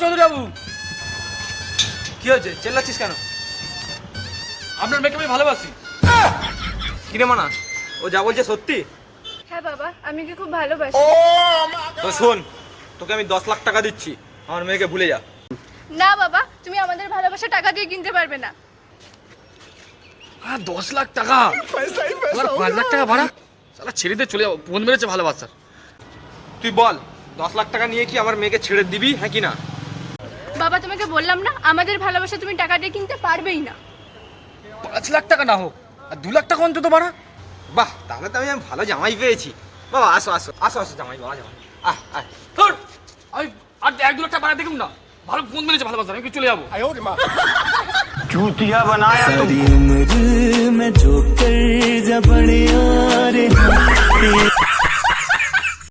চৌধুরী বাবু। কি হয়েছে, চেল্লাচ্ছিস কেন? আপনার মেয়েকে আমি ভালোবাসি। কিরে মানা, ও যা বলছে সত্যি? হ্যাঁ বাবা, আমি কি খুব ভালোবাসি। তো শোন, তোকে আমি 10 লাখ টাকা দিচ্ছি, আমার মেয়েকে ভুলে যা। না বাবা, তুমি আমাদের ভালোবাসা টাকা দিয়ে কিনতে পারবে না। 10 লাখ টাকা, 5 লাখ টাকা ভাড়া, সালা ছেড়ে দিয়ে চলে যাবো। ফোন মেরেছে ভালোবাসার। তুই বল, 10 লাখ টাকা নিয়ে কি আমার মেয়েকে ছেড়ে দিবি, হ্যাঁ কি না? বাবা তোমাকে বললাম না, আমাদের ভালোবাসা তুমি টাকা দিয়ে কিনতে পারবেই না। 5 লাখ টাকা না হোক, আর 2 লাখ টাকা অন্তত ভাড়া। বাহ, তাহলে তো আমি ভালো জামাই পেয়েছি। বাবা আসো আসো আসো আসো, জামাই বাবা, জামাই আহ আহ। ধুর, আমি আর 1-2 লাখ টাকা ভাড়া দেখুন না। ভালো ফোন মেরেছে ভালোবাসার, আমি কি চলে যাবো। चूतिया बनाया सारी उम्र में जो कर जबड़िया रे